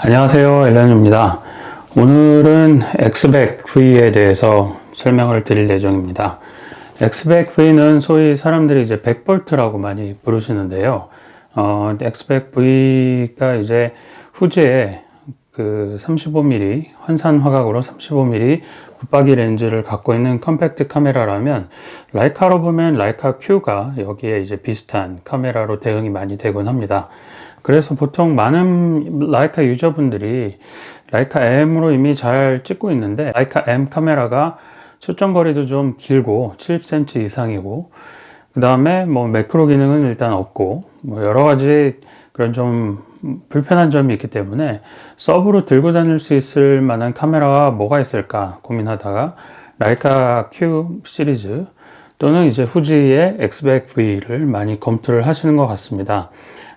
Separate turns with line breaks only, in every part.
안녕하세요, 엘런입니다. 오늘은 엑스백 V에 대해서 설명을 드릴 예정입니다. 엑스백 V는 소위 사람들이 이제 100V라고 많이 부르시는데요. 엑스백 V가 이제 후지에 그 35mm 환산 화각으로 35mm 붙박이 렌즈를 갖고 있는 컴팩트 카메라라면, 라이카로 보면 라이카 Q가 여기에 이제 비슷한 카메라로 대응이 많이 되곤 합니다. 그래서 보통 많은 라이카 유저분들이 라이카 M으로 이미 잘 찍고 있는데, 라이카 M 카메라가 초점거리도 좀 길고 70cm 이상이고, 그 다음에 뭐 매크로 기능은 일단 없고, 뭐 여러 가지 그런 좀 불편한 점이 있기 때문에 서브로 들고 다닐 수 있을 만한 카메라가 뭐가 있을까 고민하다가 라이카 Q 시리즈 또는 이제 후지의 엑스백 V를 많이 검토를 하시는 것 같습니다.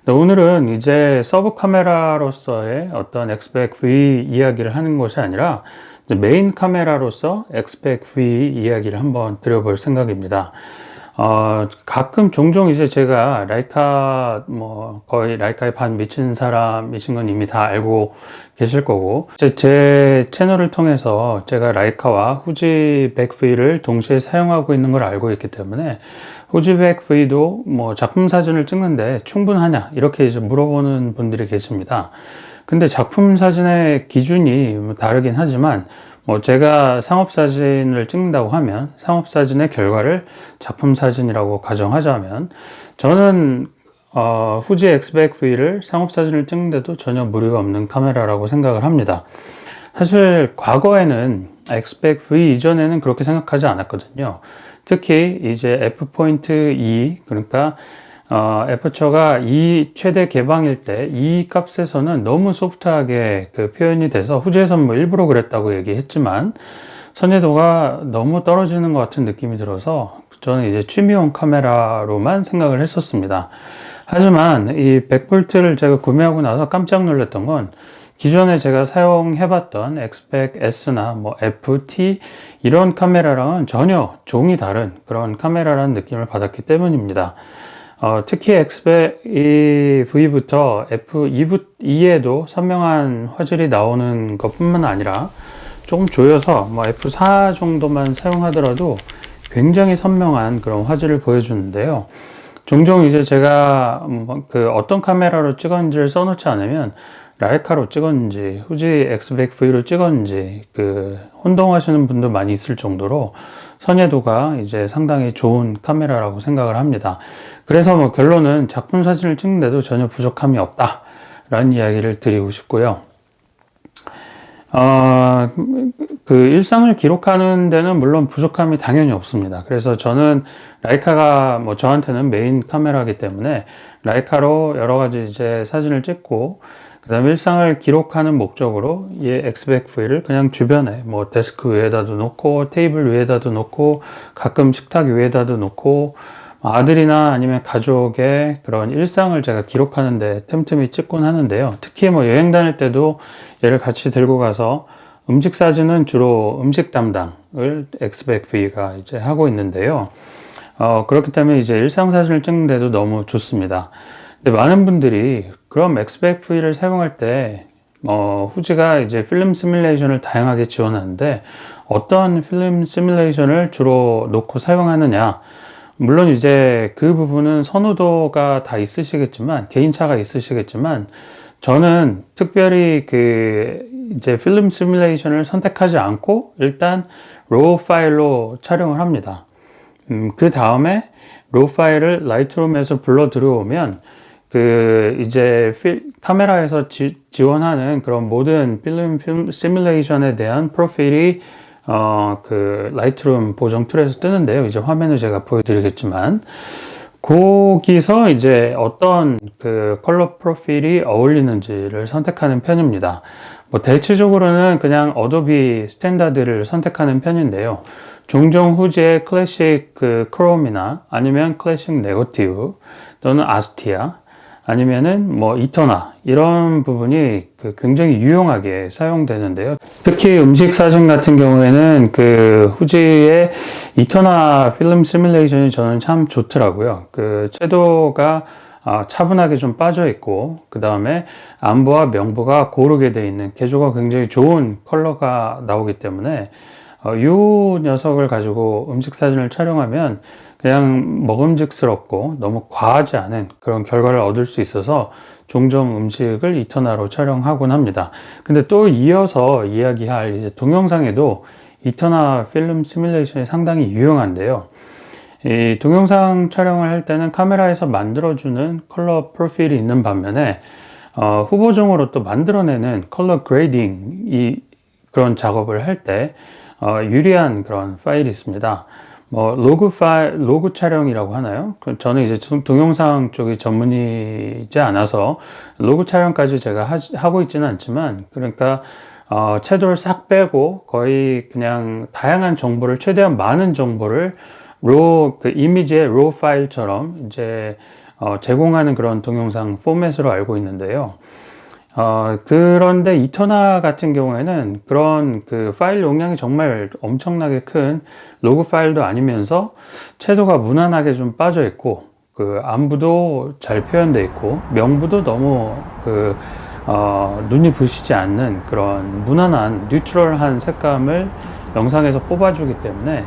오늘은 이제 서브 카메라로서의 어떤 엑스백 V 이야기를 하는 것이 아니라 이제 메인 카메라로서 엑스백 V 이야기를 한번 드려볼 생각입니다. 가끔 종종 이제 제가 라이카 거의 라이카에 반 미친 사람이신 건 이미 다 알고 계실 거고, 제 채널을 통해서 제가 라이카와 후지 백 V를 동시에 사용하고 있는 걸 알고 있기 때문에 후지 백 V도 뭐 작품 사진을 찍는데 충분하냐 이렇게 이제 물어보는 분들이 계십니다. 근데 작품 사진의 기준이 다르긴 하지만, 제가 상업사진을 찍는다고 하면 상업사진의 결과를 작품사진이라고 가정하자면, 저는 후지 엑스백 V를 상업사진을 찍는데도 전혀 무리가 없는 카메라라고 생각을 합니다. 사실 과거에는 엑스백 V 이전에는 그렇게 생각하지 않았거든요. 특히 이제 f.2, 그러니까 애퍼처가 2 최대 개방일 때 이 값에서는 너무 소프트하게 그 표현이 돼서, 후지에서는 뭐 일부러 그랬다고 얘기했지만 선회도가 너무 떨어지는 것 같은 느낌이 들어서 저는 이제 취미용 카메라로만 생각을 했었습니다. 하지만 이 100V를 제가 구매하고 나서 깜짝 놀랐던 건, 기존에 제가 사용해봤던 엑스백 S나 뭐 FT 이런 카메라랑은 전혀 종이 다른 그런 카메라라는 느낌을 받았기 때문입니다. 특히 엑스백 V부터 F2에도 선명한 화질이 나오는 것 뿐만 아니라 조금 조여서 뭐 F4 정도만 사용하더라도 굉장히 선명한 그런 화질을 보여주는데요. 종종 이제 제가 그 어떤 카메라로 찍었는지를 써놓지 않으면 라이카로 찍었는지 후지 엑스백 V로 찍었는지 그 혼동하시는 분도 많이 있을 정도로 선회도가 이제 상당히 좋은 카메라라고 생각을 합니다. 그래서 뭐 결론은 작품 사진을 찍는데도 전혀 부족함이 없다 라는 이야기를 드리고 싶고요. 그 일상을 기록하는 데는 물론 부족함이 당연히 없습니다. 그래서 저는 라이카가 뭐 저한테는 메인 카메라이기 때문에 라이카로 여러 가지 이제 사진을 찍고, 그 다음에 일상을 기록하는 목적으로 이 엑스백 V를 그냥 주변에 뭐 데스크 위에다도 놓고 테이블 위에다도 놓고 가끔 식탁 위에다도 놓고, 아들이나 아니면 가족의 그런 일상을 제가 기록하는데 틈틈이 찍곤 하는데요. 특히 뭐 여행 다닐 때도 얘를 같이 들고 가서 음식 사진은 주로 음식 담당을 엑스백 V가 이제 하고 있는데요. 그렇기 때문에 이제 일상 사진을 찍는데도 너무 좋습니다. 근데 많은 분들이 그럼 엑스백 V를 사용할 때 후지가 이제 필름 시뮬레이션을 다양하게 지원하는데 어떤 필름 시뮬레이션을 주로 놓고 사용하느냐, 물론 이제 그 부분은 선호도가 다 있으시겠지만, 개인차가 있으시겠지만, 저는 특별히 그 이제 필름 시뮬레이션을 선택하지 않고 일단 로우 파일로 촬영을 합니다. 그 다음에 로우 파일을 라이트룸에서 불러 들어오면 그 이제 카메라에서 지원하는 그런 모든 필름 시뮬레이션에 대한 프로필이 그 라이트룸 보정 툴에서 뜨는데요. 이제 화면을 제가 보여드리겠지만, 거기서 이제 어떤 그 컬러 프로필이 어울리는지를 선택하는 편입니다. 뭐 대체적으로는 그냥 어도비 스탠다드를 선택하는 편인데요. 종종 후지의 클래식 그 크롬이나 아니면 클래식 네거티브 또는 아스티아 아니면은 뭐 이터나 이런 부분이 굉장히 유용하게 사용되는데요. 특히 음식 사진 같은 경우에는 그 후지의 이터나 필름 시뮬레이션이 저는 참 좋더라고요. 그 채도가 차분하게 좀 빠져 있고, 그 다음에 안부와 명부가 고르게 되어 있는 개조가 굉장히 좋은 컬러가 나오기 때문에 이 녀석을 가지고 음식 사진을 촬영하면 그냥 먹음직스럽고 너무 과하지 않은 그런 결과를 얻을 수 있어서 종종 음식을 이터나로 촬영하곤 합니다. 근데 또 이어서 이야기할 이제 동영상에도 이터나 필름 시뮬레이션이 상당히 유용한데요. 이 동영상 촬영을 할 때는 카메라에서 만들어주는 컬러 프로필이 있는 반면에 후보종으로 또 만들어내는 컬러 그레이딩 그런 작업을 할 때 유리한 그런 파일이 있습니다. 뭐 로그 촬영이라고 하나요? 저는 이제 동영상 쪽이 전문이지 않아서 로그 촬영까지 제가 하고 있지는 않지만, 그러니까 채도를 싹 빼고 거의 그냥 다양한 정보를, 최대한 많은 정보를 이미지의 로 파일처럼 이제 제공하는 그런 동영상 포맷으로 알고 있는데요. 그런데 이터나 같은 경우에는 그런 그 파일 용량이 정말 엄청나게 큰 로그 파일도 아니면서 채도가 무난하게 좀 빠져 있고, 그 안부도 잘 표현되어 있고, 명부도 너무 눈이 부시지 않는 그런 무난한 뉴트럴한 색감을 영상에서 뽑아주기 때문에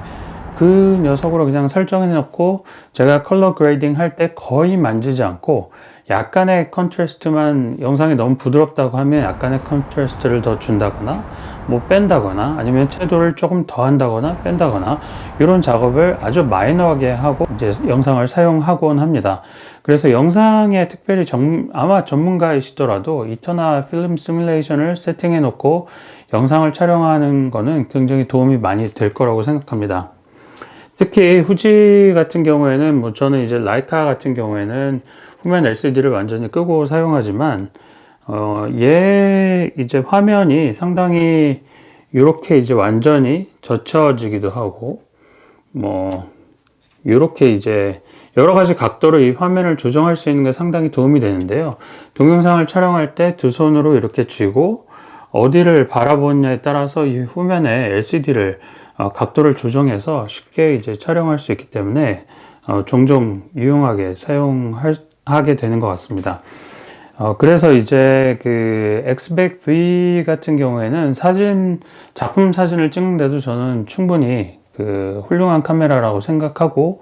그 녀석으로 그냥 설정해 놓고 제가 컬러 그레이딩 할 때 거의 만지지 않고, 약간의 컨트라스트만, 영상이 너무 부드럽다고 하면 약간의 컨트라스트를 더 준다거나 뭐 뺀다거나 아니면 채도를 조금 더 한다거나 뺀다거나 이런 작업을 아주 마이너하게 하고 이제 영상을 사용하곤 합니다. 그래서 영상에 특별히 아마 전문가이시더라도 이터나 필름 시뮬레이션을 세팅해 놓고 영상을 촬영하는 거는 굉장히 도움이 많이 될 거라고 생각합니다. 특히 후지 같은 경우에는, 뭐 저는 이제 라이카 같은 경우에는 후면 LCD를 완전히 끄고 사용하지만, 얘 이제 화면이 상당히 이렇게 이제 완전히 젖혀지기도 하고, 뭐 이렇게 이제 여러 가지 각도로 이 화면을 조정할 수 있는 게 상당히 도움이 되는데요. 동영상을 촬영할 때 두 손으로 이렇게 쥐고 어디를 바라보느냐에 따라서 이 후면에 LCD를 각도를 조정해서 쉽게 이제 촬영할 수 있기 때문에 종종 유용하게 사용하게 되는 것 같습니다. 그래서 이제 그 엑스백 V 같은 경우에는 작품 사진을 찍는데도 저는 충분히 그 훌륭한 카메라라고 생각하고,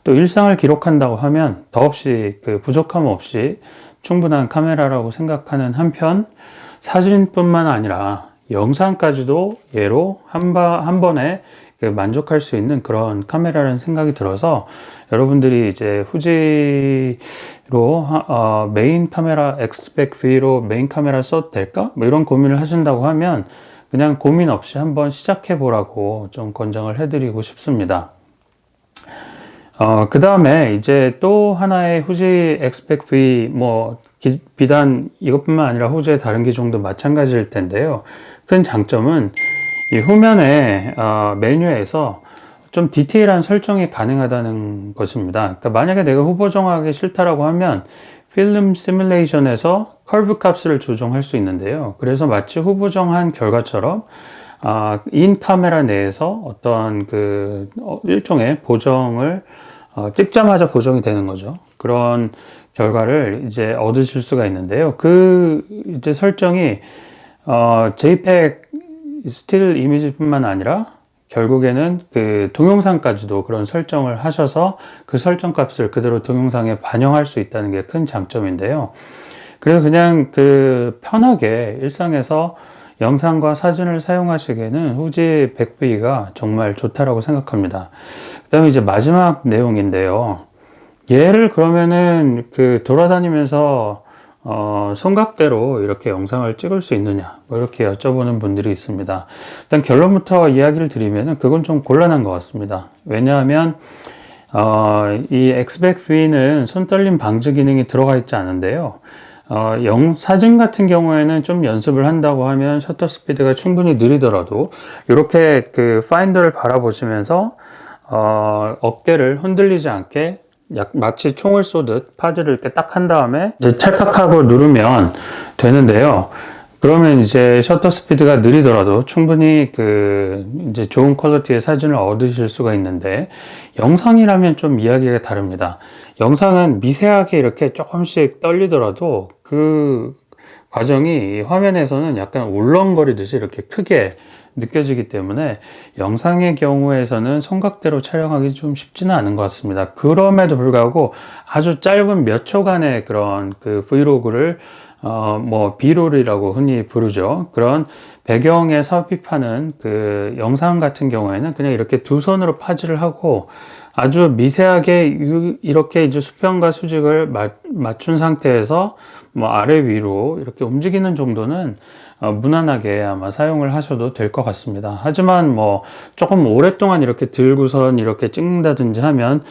또 일상을 기록한다고 하면 더없이 그 부족함 없이 충분한 카메라라고 생각하는 한편, 사진뿐만 아니라 영상까지도 얘로 한 번에 만족할 수 있는 그런 카메라라는 생각이 들어서, 여러분들이 이제 후지로 메인 카메라 엑스백 V로 메인 카메라 써도 될까? 뭐 이런 고민을 하신다고 하면 그냥 고민 없이 한번 시작해 보라고 좀 권장을 해드리고 싶습니다. 그 다음에 이제 또 하나의 후지 엑스백 V, 뭐 비단 이것뿐만 아니라 후지의 다른 기종도 마찬가지일 텐데요. 큰 장점은 이 후면에 메뉴에서 좀 디테일한 설정이 가능하다는 것입니다. 그러니까 만약에 내가 후보정하기 싫다라고 하면 필름 시뮬레이션에서 커브 값을 조정할 수 있는데요. 그래서 마치 후보정한 결과처럼 인 카메라 내에서 어떤 일종의 보정을 찍자마자 보정이 되는 거죠. 그런 결과를 이제 얻으실 수가 있는데요. 이제 설정이 JPEG 스틸 이미지뿐만 아니라 결국에는 그 동영상까지도 그런 설정을 하셔서 그 설정 값을 그대로 동영상에 반영할 수 있다는 게 큰 장점인데요. 그래서 그냥 편하게 일상에서 영상과 사진을 사용하시기에는 후지 100V가 정말 좋다라고 생각합니다. 그 다음에 이제 마지막 내용인데요. 얘를 그러면은 돌아다니면서 손각대로 이렇게 영상을 찍을 수 있느냐, 뭐 이렇게 여쭤보는 분들이 있습니다. 일단 결론부터 이야기를 드리면은 그건 좀 곤란한 것 같습니다. 왜냐하면 이 엑스백 V는 손떨림 방지 기능이 들어가 있지 않은데요. 사진 같은 경우에는 좀 연습을 한다고 하면 셔터 스피드가 충분히 느리더라도 이렇게 파인더를 바라보시면서 어깨를 흔들리지 않게 마치 총을 쏘듯 파즈를 이렇게 딱 한 다음에 이제 찰칵하고 누르면 되는데요. 그러면 이제 셔터 스피드가 느리더라도 충분히 이제 좋은 퀄리티의 사진을 얻으실 수가 있는데, 영상이라면 좀 이야기가 다릅니다. 영상은 미세하게 이렇게 조금씩 떨리더라도 그 과정이 화면에서는 약간 울렁거리듯이 이렇게 크게 느껴지기 때문에 영상의 경우에서는 손각대로 촬영하기 좀 쉽지는 않은 것 같습니다. 그럼에도 불구하고 아주 짧은 몇 초간의 그런 그 브이로그를 뭐 비롤이라고 흔히 부르죠. 그런 배경에 삽입하는 그 영상 같은 경우에는 그냥 이렇게 두 손으로 파지를 하고 아주 미세하게 이렇게 이제 수평과 수직을 맞춘 상태에서 뭐 아래 위로 이렇게 움직이는 정도는 무난하게 아마 사용을 하셔도 될 것 같습니다. 하지만 뭐 조금 오랫동안 이렇게 들고선 이렇게 찍는다든지 하면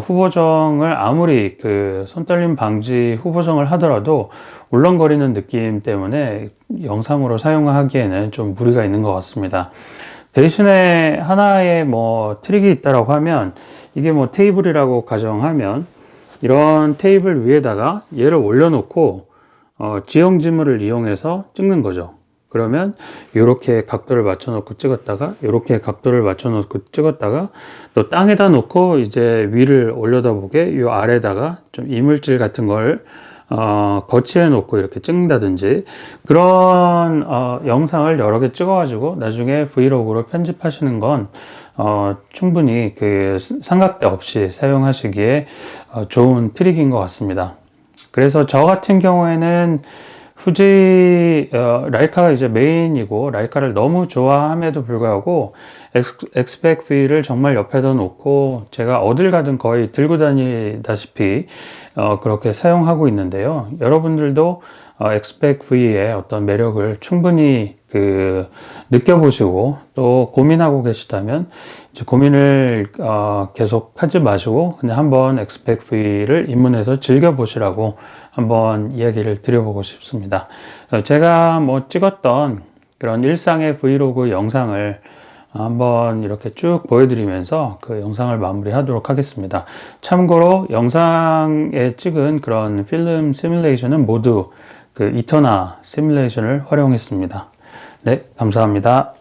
후보정을 아무리 그 손떨림 방지 후보정을 하더라도 울렁거리는 느낌 때문에 영상으로 사용하기에는 좀 무리가 있는 것 같습니다. 대신에 하나의 뭐 트릭이 있다라고 하면 이게 뭐 테이블이라고 가정하면 이런 테이블 위에다가 얘를 올려놓고 지형지물을 이용해서 찍는 거죠. 그러면 이렇게 각도를 맞춰 놓고 찍었다가 이렇게 각도를 맞춰 놓고 찍었다가 또 땅에다 놓고 이제 위를 올려다 보게 이 아래다가 좀 이물질 같은 걸 거치해 놓고 이렇게 찍는다든지 그런 영상을 여러 개 찍어 가지고 나중에 브이로그로 편집하시는 건 충분히 그 삼각대 없이 사용하시기에 좋은 트릭인 것 같습니다. 그래서 저 같은 경우에는 후지 라이카가 이제 메인이고 라이카를 너무 좋아함에도 불구하고 엑스백 V를 정말 옆에다 놓고 제가 어딜 가든 거의 들고 다니다시피 그렇게 사용하고 있는데요. 여러분들도 엑스백 V의 어떤 매력을 충분히 느껴보시고 또 고민하고 계시다면 이제 고민을 계속 하지 마시고 그냥 한번 엑스백 V를 입문해서 즐겨보시라고 한번 이야기를 드려보고 싶습니다. 제가 뭐 찍었던 그런 일상의 브이로그 영상을 한번 이렇게 쭉 보여드리면서 그 영상을 마무리하도록 하겠습니다. 참고로 영상에 찍은 그런 필름 시뮬레이션은 모두 그 이터나 시뮬레이션을 활용했습니다. 네, 감사합니다.